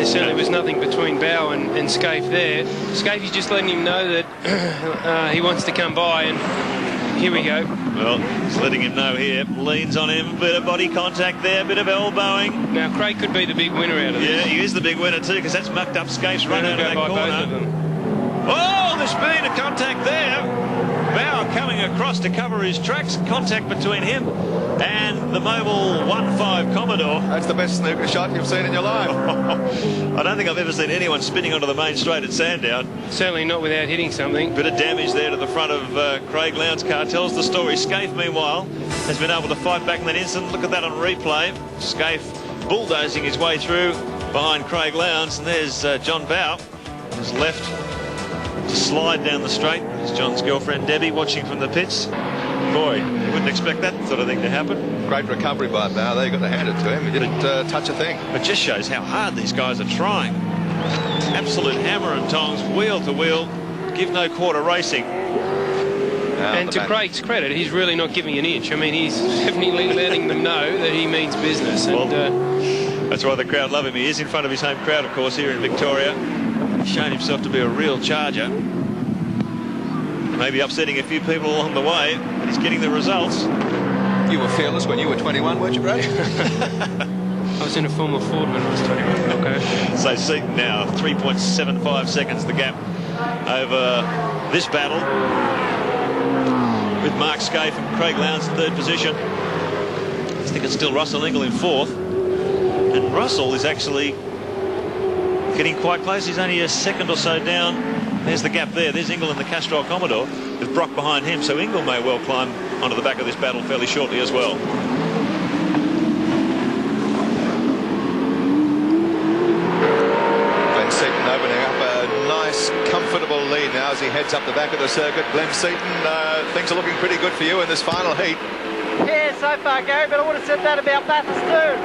there certainly was nothing between Bow and Scaife there. Scaife's just letting him know that he wants to come by, and here we go. Well, he's letting him know here. Leans on him, bit of body contact there, bit of elbowing. Now, Craig could be the big winner out of this. Yeah, he is the big winner too, because that's mucked up Scaife's run out of that corner. Both of them. Oh, there's been a contact there. Bow coming across to cover his tracks. Contact between him and the mobile 1.5 Commodore. That's the best snooker shot you've seen in your life. I don't think I've ever seen anyone spinning onto the main straight at Sandown. Certainly not without hitting something. Bit of damage there to the front of Craig Lowndes' car. Tells the story. Scaife, meanwhile, has been able to fight back in that instant. Look at that on replay. Scaife bulldozing his way through behind Craig Lowndes. And there's John Bow, who's left to slide down the straight. There's John's girlfriend Debbie watching from the pits. Boy, you wouldn't expect that sort of thing to happen. Great recovery by Bow. They got to hand it to him. He didn't touch a thing. It just shows how hard these guys are trying. Absolute hammer and tongs, wheel to wheel, give no quarter racing. And to Craig's credit, he's really not giving an inch. I mean, he's definitely letting them know that he means business. And well, that's why the crowd love him. He is in front of his home crowd, of course, here in Victoria. He's shown himself to be a real charger. Maybe upsetting a few people along the way, but he's getting the results. You were fearless when you were 21, weren't you, Brad? I was in a former Ford when I was 21. Okay. So Seaton now, 3.75 seconds the gap over this battle, with Mark Scaife and Craig Lowndes in third position. I think it's still Russell Ingall in fourth. And Russell is actually getting quite close. He's only a second or so down. There's the gap there. There's Ingall in the Castrol Commodore with Brock behind him. So Ingall may well climb onto the back of this battle fairly shortly as well. Glenn Seaton opening up a nice, comfortable lead now as he heads up the back of the circuit. Glenn Seaton, things are looking pretty good for you in this final heat. Yeah, so far, Gary, but I would have said that about Bathurst too.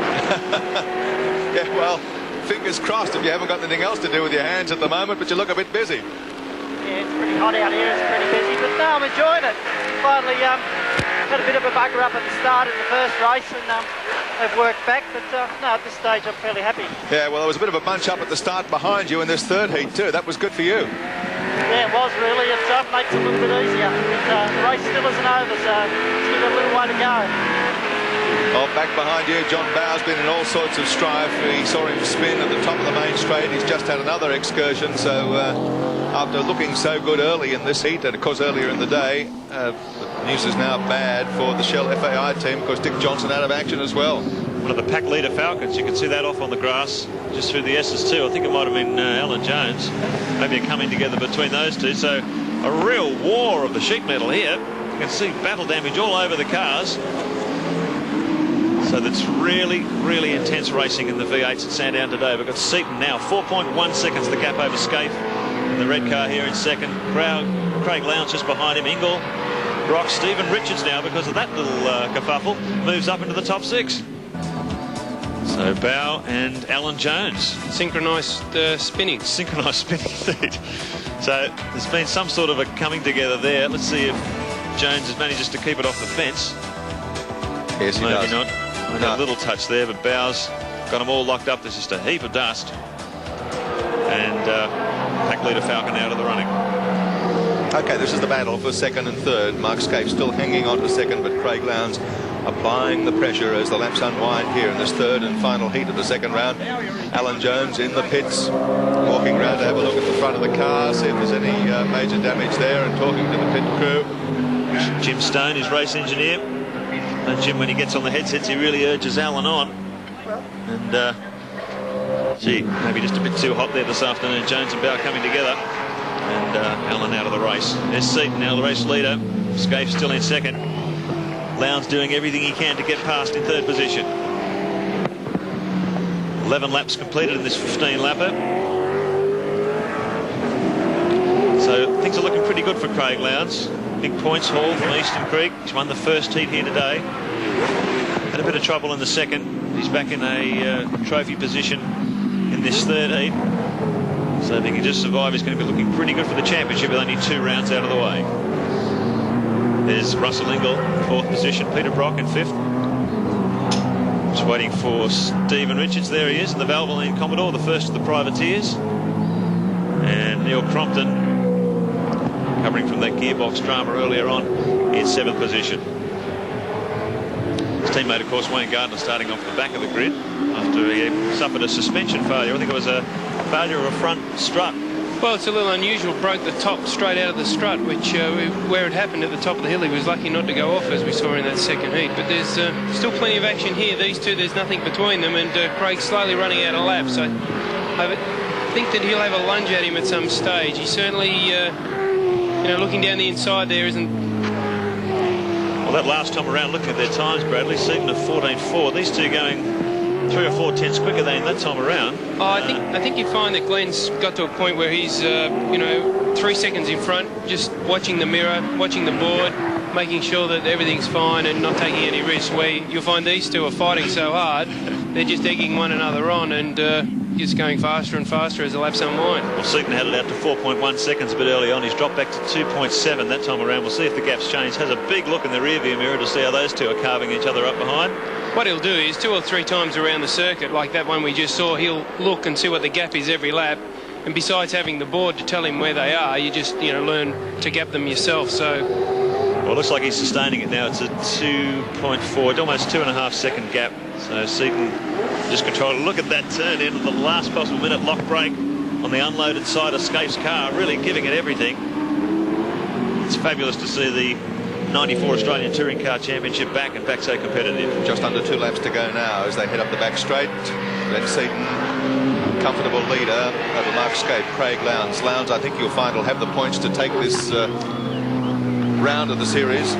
Yeah, well, fingers crossed if you haven't got anything else to do with your hands at the moment, but you look a bit busy. Yeah, it's pretty hot out here, it's pretty busy, but no, I'm enjoying it. Finally had a bit of a bugger up at the start in the first race, and they've worked back, but no, at this stage I'm fairly happy. Yeah, well, there was a bit of a bunch up at the start behind you in this third heat too. That was good for you. Yeah, it was really. It makes it a little bit easier. But, the race still isn't over, so still got a little way to go. Oh, back behind you, John Bow's been in all sorts of strife. We saw him spin at the top of the main straight. He's just had another excursion, so after looking so good early in this heat, and of course earlier in the day, the news is now bad for the Shell FAI team because Dick Johnson out of action as well. One of the pack leader Falcons, you can see that off on the grass just through the SS2. I think it might have been Alan Jones. Maybe a coming together between those two. So a real war of the sheet metal here. You can see battle damage all over the cars. So that's really, really intense racing in the V8s at Sandown today. We've got Seaton now, 4.1 seconds the gap over Scaife. The red car here in second. Craig Lowndes just behind him. Ingall, Brock, Stephen Richards now, because of that little kerfuffle, moves up into the top six. So Bow and Alan Jones. Synchronised spinning. Synchronised spinning indeed. So there's been some sort of a coming together there. Let's see if Jones manages to keep it off the fence. Yes, he does. Maybe not. A little touch there, but Bow's got them all locked up. There's just a heap of dust. And pack leader Falcon out of the running. Okay, this is the battle for second and third. Mark Scaife still hanging on to second, but Craig Lowndes applying the pressure as the laps unwind here in this third and final heat of the second round. Alan Jones in the pits, walking around to have a look at the front of the car, see if there's any major damage there, and talking to the pit crew. Jim Stone, his race engineer. And Jim, when he gets on the headsets, he really urges Alan on. And, gee, maybe just a bit too hot there this afternoon. Jones and Bow coming together. And Alan out of the race. There's Seaton now, the race leader. Scaife still in second. Lowndes doing everything he can to get past in third position. 11 laps completed in this 15-lapper. So things are looking pretty good for Craig Lowndes. Big points haul from Eastern Creek. He's won the first heat here today. Had a bit of trouble in the second. He's back in a trophy position in this third heat. So if he can just survive, he's going to be looking pretty good for the championship with only 2 rounds out of the way. There's Russell Ingall, 4th position. Peter Brock in 5th. Just waiting for Stephen Richards. There he is in the Valvoline Commodore, the first of the privateers. And Neil Crompton, covering from that gearbox drama earlier on, in 7th position. His teammate, of course, Wayne Gardner, starting off the back of the grid after he suffered a suspension failure. I think it was a failure of a front strut. Well, it's a little unusual. Broke the top straight out of the strut, which where it happened at the top of the hill, he was lucky not to go off, as we saw in that second heat. But there's still plenty of action here. These two, there's nothing between them, and Craig's slowly running out of laps. I think that he'll have a lunge at him at some stage. He certainly, you know, looking down the inside there isn't. Well, that last time around, looking at their times, Bradley, Seaton at 14.4. These two going 3 or 4 tenths quicker than that time around. Oh, I think you find that Glenn's got to a point where he's, you know, 3 seconds in front, just watching the mirror, watching the board, making sure that everything's fine and not taking any risks. Where you'll find these two are fighting so hard, they're just egging one another on and just going faster and faster as the laps unwind. Well, Seaton had it out to 4.1 seconds a bit early on. He's dropped back to 2.7 that time around. We'll see if the gap's changed. Has a big look in the rearview mirror to see how those two are carving each other up behind. What he'll do is 2 or 3 times around the circuit, like that one we just saw, he'll look and see what the gap is every lap. And besides having the board to tell him where they are, you just, you know, learn to gap them yourself. So, well, it looks like he's sustaining it now. It's a 2.4, almost 2.5 second gap. So Seaton just controlled it. Look at that turn in at the last possible minute. Lock brake on the unloaded side of Scaife's car, really giving it everything. It's fabulous to see the 94 Australian Touring Car Championship back and back so competitive. Just under 2 laps to go now as they head up the back straight. Glenn Seaton, comfortable leader over Mark Scaife. Craig Lowndes. Lowndes, I think you'll find, will have the points to take this round of the series,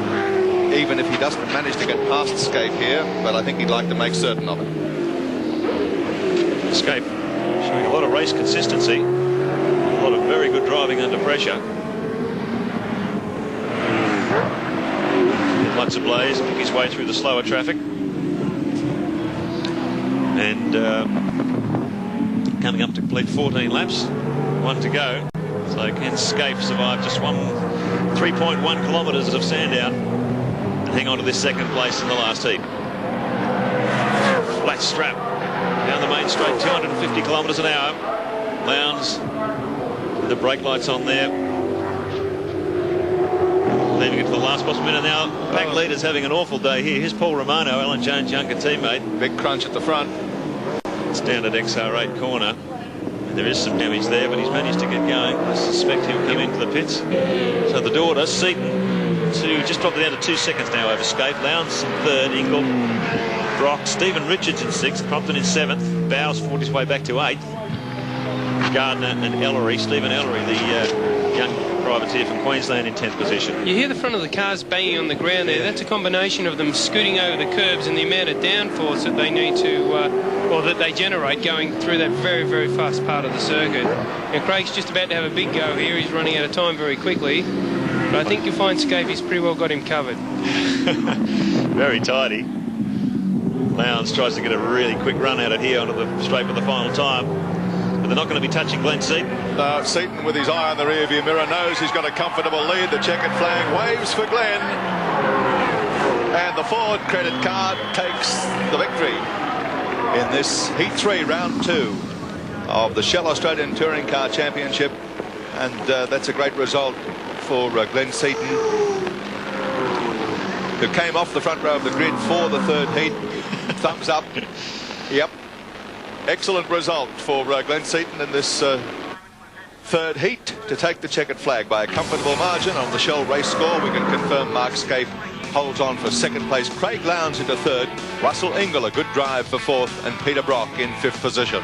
even if he doesn't manage to get past Scaife here, but I think he'd like to make certain of it. Scaife showing a lot of race consistency, a lot of very good driving under pressure. Lights ablaze, pick his way through the slower traffic. And coming up to complete 14 laps, 1 to go. So can Scaife survive just 3.1 kilometres of Sandown and hang on to this second place in the last heat? Flat strap down the main straight, 250 kilometres an hour. Lowndes with the brake lights on there, leaving it to the last possible minute now. Pack leader's having an awful day here. Here's Paul Romano, Alan Jones' younger teammate. Big crunch at the front. It's down at XR8 corner. There is some damage there, but he's managed to get going. I suspect he'll come into the pits. So the daughter, Seaton, just dropped it down to 2 seconds now over Scaife. Lowndes in 3rd, Ingle, Brock, Stephen Richards in 6th, Crompton in 7th. Bowes fought his way back to 8th. Gardner and Ellery, Stephen Ellery, the young privateer from Queensland, in 10th position. You hear the front of the cars banging on the ground there. That's a combination of them scooting over the curbs and the amount of downforce that they need to, or that they generate going through that very, very fast part of the circuit. And Craig's just about to have a big go here. He's running out of time very quickly. But I think you'll find Scaife pretty well got him covered. Very tidy. Lowndes tries to get a really quick run out of here onto the straight for the final time. They're not going to be touching Glenn Seaton. Seaton, with his eye on the rearview mirror, knows he's got a comfortable lead. The checkered flag waves for Glenn. And the Ford credit card takes the victory in this Heat 3, round 2 of the Shell Australian Touring Car Championship. And that's a great result for Glenn Seaton, who came off the front row of the grid for the 3rd heat. Thumbs up. Yep. Excellent result for Glenn Seaton in this 3rd heat to take the checkered flag by a comfortable margin on the Shell race score. We can confirm Mark Scaife holds on for 2nd place. Craig Lowndes into 3rd. Russell Ingle, a good drive for 4th, and Peter Brock in 5th position.